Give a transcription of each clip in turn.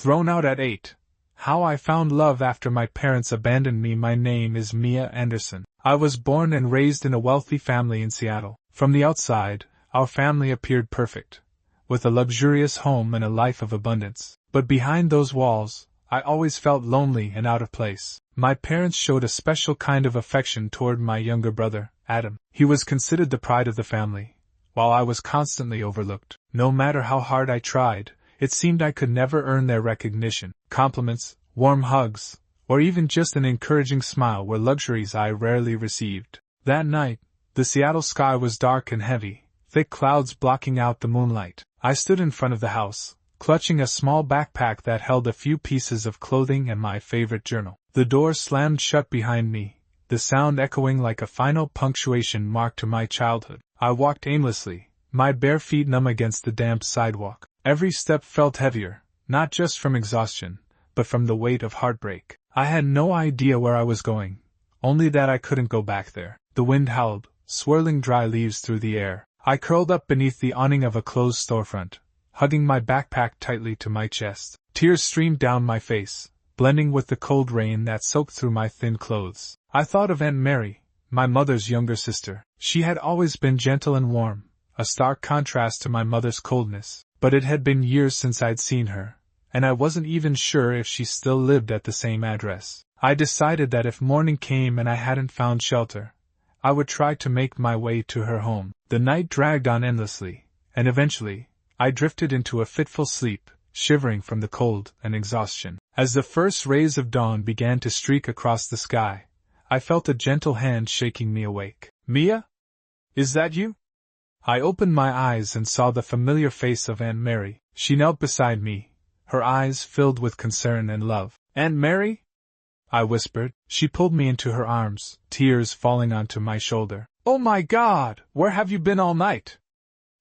Thrown out at 8. How I found love after my parents abandoned me. My name is Mia Anderson. I was born and raised in a wealthy family in Seattle. From the outside, our family appeared perfect, with a luxurious home and a life of abundance. But behind those walls, I always felt lonely and out of place. My parents showed a special kind of affection toward my younger brother, Adam. He was considered the pride of the family, while I was constantly overlooked. No matter how hard I tried, it seemed I could never earn their recognition. Compliments, warm hugs, or even just an encouraging smile were luxuries I rarely received. That night, the Seattle sky was dark and heavy, thick clouds blocking out the moonlight. I stood in front of the house, clutching a small backpack that held a few pieces of clothing and my favorite journal. The door slammed shut behind me, the sound echoing like a final punctuation mark to my childhood. I walked aimlessly, my bare feet numb against the damp sidewalk. Every step felt heavier, not just from exhaustion, but from the weight of heartbreak. I had no idea where I was going, only that I couldn't go back there. The wind howled, swirling dry leaves through the air. I curled up beneath the awning of a closed storefront, hugging my backpack tightly to my chest. Tears streamed down my face, blending with the cold rain that soaked through my thin clothes. I thought of Aunt Mary, my mother's younger sister. She had always been gentle and warm, a stark contrast to my mother's coldness. But it had been years since I'd seen her, and I wasn't even sure if she still lived at the same address. I decided that if morning came and I hadn't found shelter, I would try to make my way to her home. The night dragged on endlessly, and eventually, I drifted into a fitful sleep, shivering from the cold and exhaustion. As the first rays of dawn began to streak across the sky, I felt a gentle hand shaking me awake. "Mia? Is that you?" I opened my eyes and saw the familiar face of Aunt Mary. She knelt beside me, her eyes filled with concern and love. "Aunt Mary?" I whispered. She pulled me into her arms, tears falling onto my shoulder. "Oh my God, where have you been all night?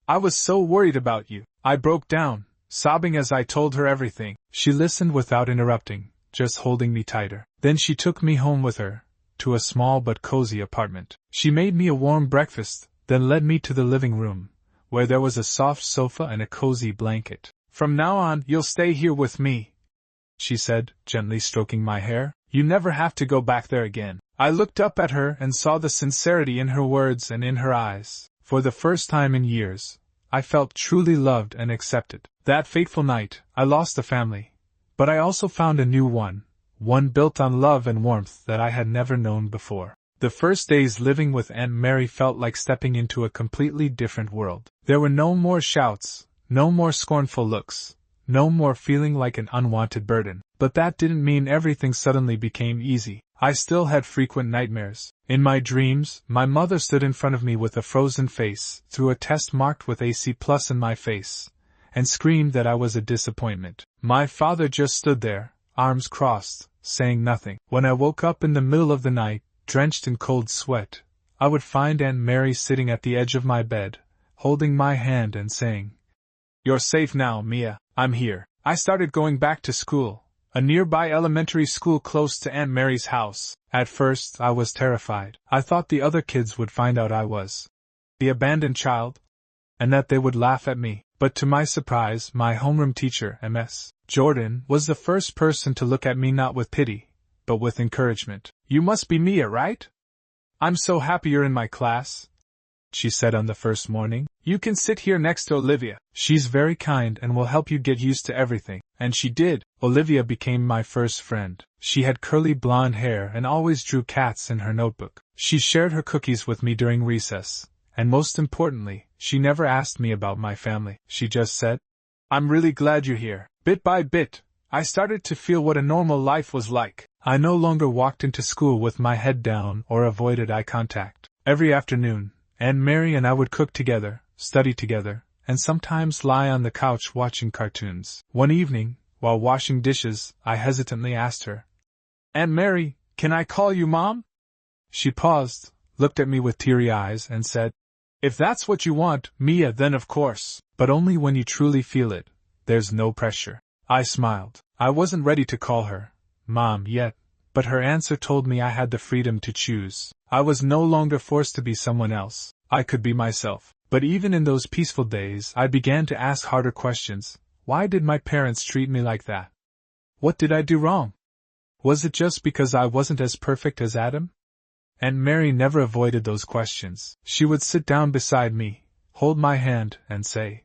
I was so worried about you." I broke down, sobbing as I told her everything. She listened without interrupting, just holding me tighter. Then she took me home with her, to a small but cozy apartment. She made me a warm breakfast, then led me to the living room, where there was a soft sofa and a cozy blanket. "From now on, you'll stay here with me," she said, gently stroking my hair. "You never have to go back there again." I looked up at her and saw the sincerity in her words and in her eyes. For the first time in years, I felt truly loved and accepted. That fateful night, I lost a family, but I also found a new one built on love and warmth that I had never known before. The first days living with Aunt Mary felt like stepping into a completely different world. There were no more shouts, no more scornful looks, no more feeling like an unwanted burden. But that didn't mean everything suddenly became easy. I still had frequent nightmares. In my dreams, my mother stood in front of me with a frozen face, threw a test marked with AC+ in my face, and screamed that I was a disappointment. My father just stood there, arms crossed, saying nothing. When I woke up in the middle of the night, drenched in cold sweat, I would find Aunt Mary sitting at the edge of my bed, holding my hand and saying, "You're safe now, Mia. I'm here." I started going back to school, a nearby elementary school close to Aunt Mary's house. At first, I was terrified. I thought the other kids would find out I was the abandoned child, and that they would laugh at me. But to my surprise, my homeroom teacher, Ms. Jordan, was the first person to look at me not with pity, but with encouragement. "You must be Mia, right? I'm so happy you're in my class," she said on the first morning. "You can sit here next to Olivia. She's very kind and will help you get used to everything." And she did. Olivia became my first friend. She had curly blonde hair and always drew cats in her notebook. She shared her cookies with me during recess, and most importantly, she never asked me about my family. She just said, "I'm really glad you're here." Bit by bit, I started to feel what a normal life was like. I no longer walked into school with my head down or avoided eye contact. Every afternoon, Aunt Mary and I would cook together, study together, and sometimes lie on the couch watching cartoons. One evening, while washing dishes, I hesitantly asked her, "Aunt Mary, can I call you Mom?" She paused, looked at me with teary eyes, and said, "If that's what you want, Mia, then of course. But only when you truly feel it. There's no pressure." I smiled. I wasn't ready to call her Mom yet, but her answer told me I had the freedom to choose. I was no longer forced to be someone else. I could be myself. But even in those peaceful days, I began to ask harder questions. Why did my parents treat me like that? What did I do wrong? Was it just because I wasn't as perfect as Adam? Aunt Mary never avoided those questions. She would sit down beside me, hold my hand, and say,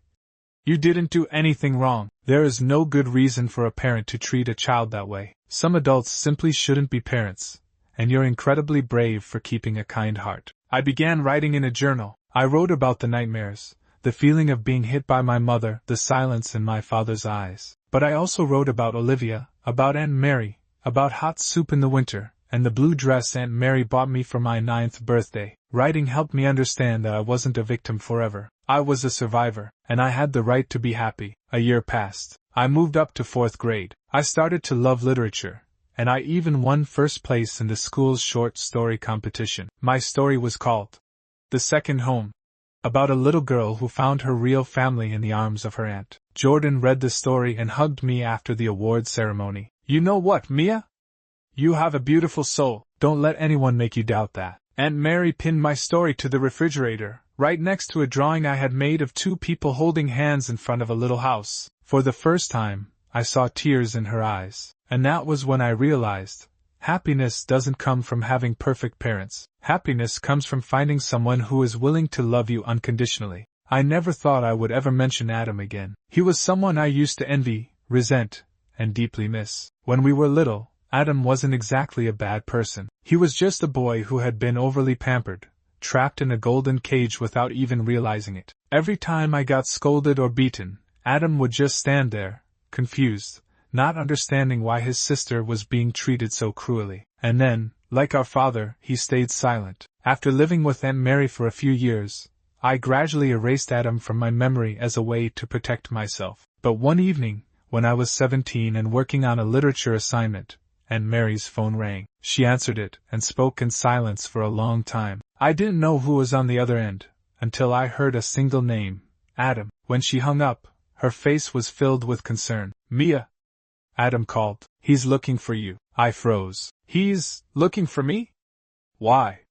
"You didn't do anything wrong. There is no good reason for a parent to treat a child that way. Some adults simply shouldn't be parents, and you're incredibly brave for keeping a kind heart." I began writing in a journal. I wrote about the nightmares, the feeling of being hit by my mother, the silence in my father's eyes. But I also wrote about Olivia, about Aunt Mary, about hot soup in the winter, and the blue dress Aunt Mary bought me for my 9th birthday. Writing helped me understand that I wasn't a victim forever. I was a survivor, and I had the right to be happy. A year passed. I moved up to 4th grade. I started to love literature, and I even won first place in the school's short story competition. My story was called The Second Home, about a little girl who found her real family in the arms of her aunt. Jordan read the story and hugged me after the award ceremony. "You know what, Mia? You have a beautiful soul. Don't let anyone make you doubt that." Aunt Mary pinned my story to the refrigerator, right next to a drawing I had made of 2 people holding hands in front of a little house. For the first time, I saw tears in her eyes, and that was when I realized, happiness doesn't come from having perfect parents. Happiness comes from finding someone who is willing to love you unconditionally. I never thought I would ever mention Adam again. He was someone I used to envy, resent, and deeply miss. When we were little, Adam wasn't exactly a bad person. He was just a boy who had been overly pampered, trapped in a golden cage without even realizing it. Every time I got scolded or beaten, Adam would just stand there, confused, not understanding why his sister was being treated so cruelly. And then, like our father, he stayed silent. After living with Aunt Mary for a few years, I gradually erased Adam from my memory as a way to protect myself. But one evening, when I was 17 and working on a literature assignment, Aunt Mary's phone rang. She answered it and spoke in silence for a long time. I didn't know who was on the other end, until I heard a single name, Adam. When she hung up, her face was filled with concern. "Mia," Adam called. "He's looking for you." I froze. "He's looking for me? Why?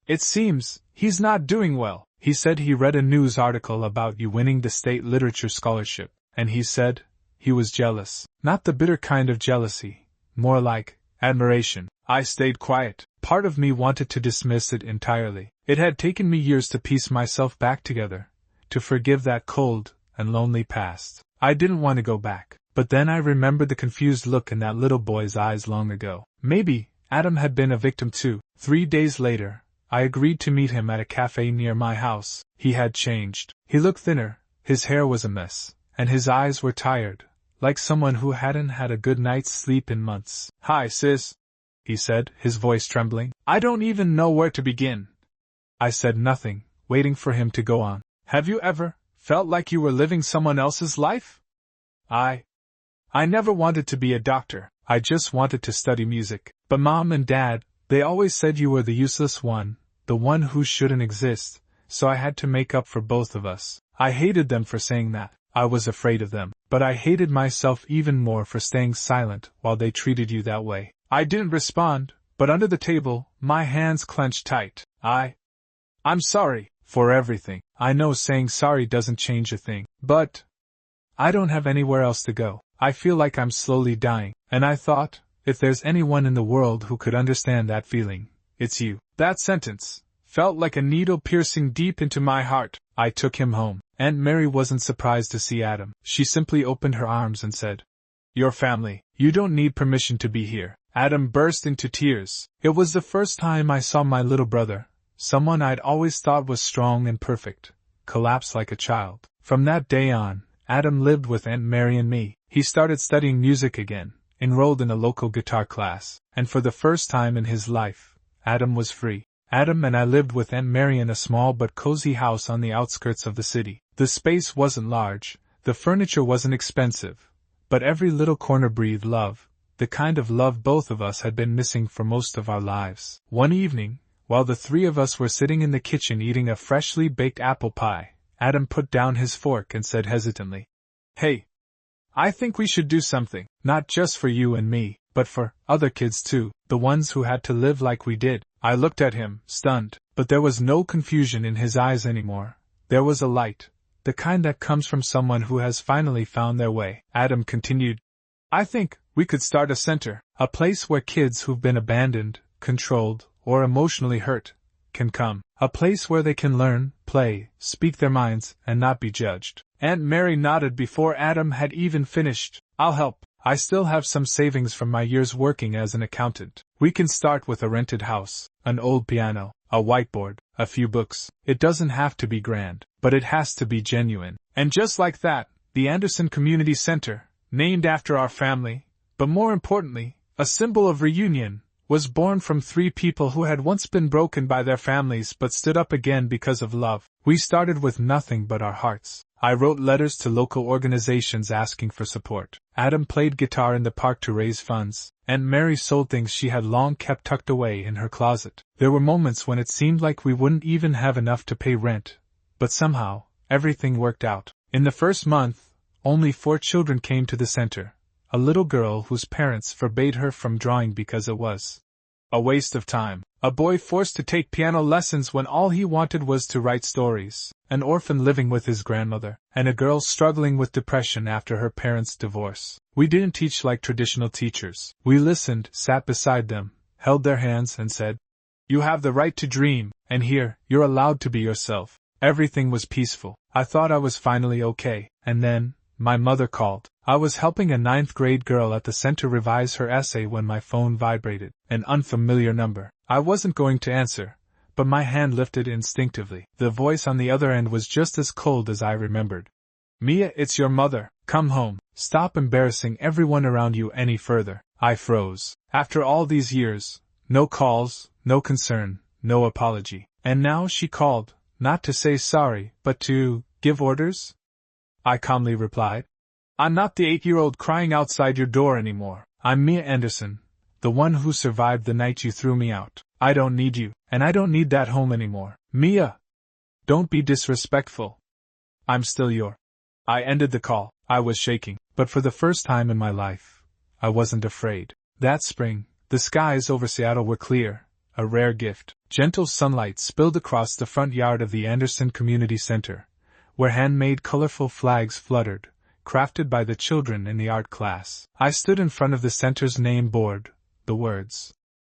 It seems he's not doing well." He said he read a news article about you winning the state literature scholarship, and he said he was jealous. Not the bitter kind of jealousy, more like admiration. I stayed quiet. Part of me wanted to dismiss it entirely. It had taken me years to piece myself back together, to forgive that cold and lonely past. I didn't want to go back. But then I remembered the confused look in that little boy's eyes long ago. Maybe Adam had been a victim too. 3 days later, I agreed to meet him at a cafe near my house. He had changed. He looked thinner, his hair was a mess, and his eyes were tired, like someone who hadn't had a good night's sleep in months. "Hi, sis," he said, his voice trembling. "I don't even know where to begin." I said nothing, waiting for him to go on. "Have you ever felt like you were living someone else's life?" I never wanted to be a doctor. I just wanted to study music. But Mom and Dad, they always said you were the useless one, the one who shouldn't exist, so I had to make up for both of us. I hated them for saying that. I was afraid of them. But I hated myself even more for staying silent while they treated you that way. I didn't respond, but under the table, my hands clenched tight. I'm sorry for everything. I know saying sorry doesn't change a thing, but I don't have anywhere else to go. I feel like I'm slowly dying, and I thought, if there's anyone in the world who could understand that feeling, it's you. That sentence felt like a needle piercing deep into my heart. I took him home. Aunt Mary wasn't surprised to see Adam. She simply opened her arms and said, "Your family. You don't need permission to be here." Adam burst into tears. It was the first time I saw my little brother, someone I'd always thought was strong and perfect, collapse like a child. From that day on, Adam lived with Aunt Mary and me. He started studying music again, enrolled in a local guitar class, and for the first time in his life, Adam was free. Adam and I lived with Aunt Mary in a small but cozy house on the outskirts of the city. The space wasn't large, the furniture wasn't expensive, but every little corner breathed love, the kind of love both of us had been missing for most of our lives. One evening, while the 3 of us were sitting in the kitchen eating a freshly baked apple pie, Adam put down his fork and said hesitantly, "Hey, I think we should do something, not just for you and me, but for other kids too, the ones who had to live like we did." I looked at him, stunned, but there was no confusion in his eyes anymore. There was a light, the kind that comes from someone who has finally found their way. Adam continued, "I think We could start a center, a place where kids who've been abandoned, controlled, or emotionally hurt can come. A place where they can learn, play, speak their minds, and not be judged. Aunt Mary nodded before Adam had even finished. I'll help. I still have some savings from my years working as an accountant. We can start with a rented house, an old piano, a whiteboard, a few books. It doesn't have to be grand, but it has to be genuine. And just like that, the Anderson Community Center, named after our family, but more importantly, a symbol of reunion, was born from 3 people who had once been broken by their families but stood up again because of love. We started with nothing but our hearts. I wrote letters to local organizations asking for support. Adam played guitar in the park to raise funds, and Mary sold things she had long kept tucked away in her closet. There were moments when it seemed like we wouldn't even have enough to pay rent, but somehow, everything worked out. In the first month, only 4 children came to the center. A little girl whose parents forbade her from drawing because it was a waste of time. A boy forced to take piano lessons when all he wanted was to write stories. An orphan living with his grandmother. And a girl struggling with depression after her parents' divorce. We didn't teach like traditional teachers. We listened, sat beside them, held their hands and said, "You have the right to dream, and here, you're allowed to be yourself." Everything was peaceful. I thought I was finally okay, and then, my mother called. I was helping a 9th grade girl at the center revise her essay when my phone vibrated. An unfamiliar number. I wasn't going to answer, but my hand lifted instinctively. The voice on the other end was just as cold as I remembered. "Mia, it's your mother. Come home. Stop embarrassing everyone around you any further." I froze. After all these years, no calls, no concern, no apology. And now she called, not to say sorry, but to give orders? I calmly replied, "I'm not the 8-year-old crying outside your door anymore. I'm Mia Anderson, the one who survived the night you threw me out. I don't need you, and I don't need that home anymore. Mia! Don't be disrespectful. I'm still your..." I ended the call. I was shaking, but for the first time in my life, I wasn't afraid. That spring, the skies over Seattle were clear, a rare gift. Gentle sunlight spilled across the front yard of the Anderson Community Center, where handmade colorful flags fluttered, crafted by the children in the art class. I stood in front of the center's name board, the words,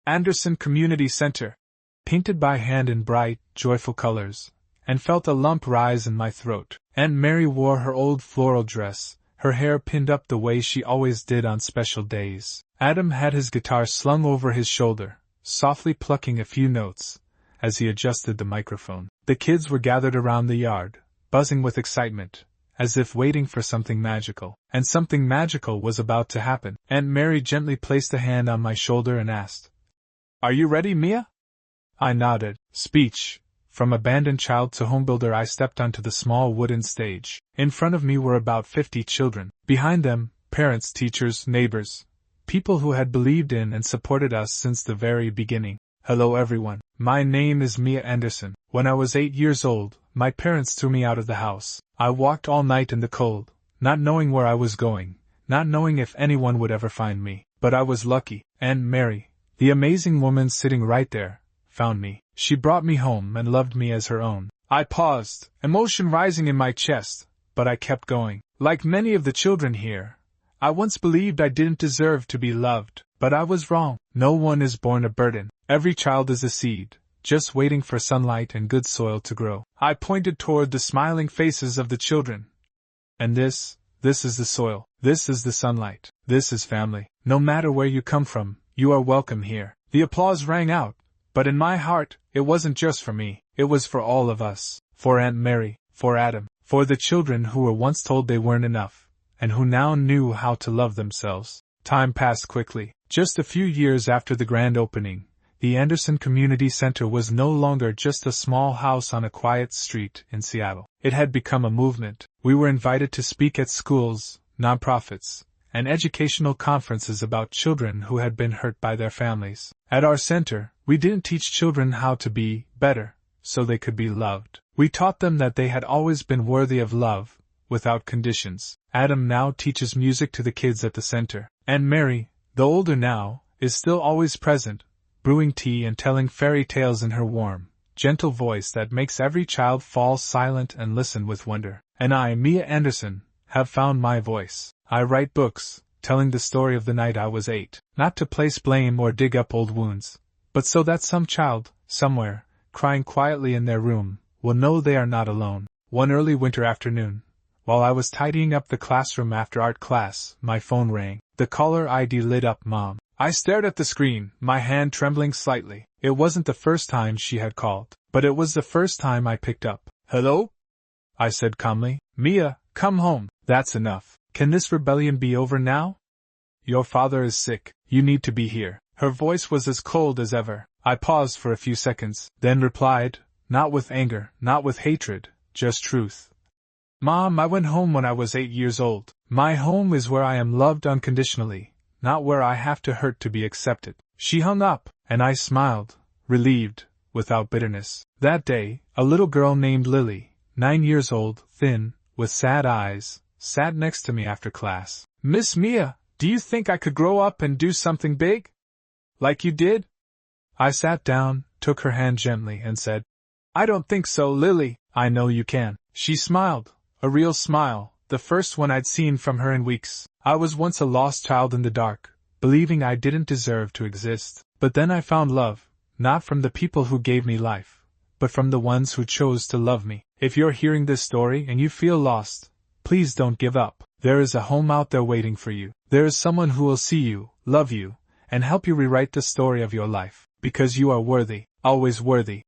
"Anderson Community Center," painted by hand in bright, joyful colors, and felt a lump rise in my throat. Aunt Mary wore her old floral dress, her hair pinned up the way she always did on special days. Adam had his guitar slung over his shoulder, softly plucking a few notes, as he adjusted the microphone. The kids were gathered around the yard, buzzing with excitement, as if waiting for something magical. And something magical was about to happen. Aunt Mary gently placed a hand on my shoulder and asked, "Are you ready, Mia?" I nodded. Speech. From abandoned child to homebuilder, I stepped onto the small wooden stage. In front of me were about 50 children. Behind them, parents, teachers, neighbors, people who had believed in and supported us since the very beginning. "Hello everyone. My name is Mia Anderson. When I was 8 years old, my parents threw me out of the house. I walked all night in the cold, not knowing where I was going, not knowing if anyone would ever find me. But I was lucky. Aunt Mary, the amazing woman sitting right there, found me. She brought me home and loved me as her own." I paused, emotion rising in my chest, but I kept going. Like many of the children here, I once believed I didn't deserve to be loved, but I was wrong. No one is born a burden. Every child is a seed, just waiting for sunlight and good soil to grow. I pointed toward the smiling faces of the children. "And this is the soil. This is the sunlight. This is family. No matter where you come from, you are welcome here." The applause rang out, but in my heart, it wasn't just for me. It was for all of us. For Aunt Mary, for Adam, for the children who were once told they weren't enough, and who now knew how to love themselves. Time passed quickly. Just a few years after the grand opening, the Anderson Community Center was no longer just a small house on a quiet street in Seattle. It had become a movement. We were invited to speak at schools, nonprofits, and educational conferences about children who had been hurt by their families. At our center, we didn't teach children how to be better, so they could be loved. We taught them that they had always been worthy of love, without conditions. Adam now teaches music to the kids at the center. And Mary, though older now, is still always present, brewing tea and telling fairy tales in her warm, gentle voice that makes every child fall silent and listen with wonder. And I, Mia Anderson, have found my voice. I write books, telling the story of the night I was 8, not to place blame or dig up old wounds, but so that some child, somewhere, crying quietly in their room, will know they are not alone. One early winter afternoon, while I was tidying up the classroom after art class, my phone rang. The caller ID lit up Mom. I stared at the screen, my hand trembling slightly. It wasn't the first time she had called, but it was the first time I picked up. Hello? I said calmly. Mia, come home. That's enough. Can this rebellion be over now? Your father is sick. You need to be here. Her voice was as cold as ever. I paused for a few seconds, then replied, not with anger, not with hatred, just truth. Mom, I went home when I was 8 years old. My home is where I am loved unconditionally, not where I have to hurt to be accepted. She hung up, and I smiled, relieved, without bitterness. That day, a little girl named Lily, 9 years old, thin, with sad eyes, sat next to me after class. Miss Mia, do you think I could grow up and do something big? Like you did? I sat down, took her hand gently, and said, I don't think so, Lily. I know you can. She smiled, a real smile, the first one I'd seen from her in weeks. I was once a lost child in the dark, believing I didn't deserve to exist. But then I found love, not from the people who gave me life, but from the ones who chose to love me. If you're hearing this story and you feel lost, please don't give up. There is a home out there waiting for you. There is someone who will see you, love you, and help you rewrite the story of your life. Because you are worthy, always worthy.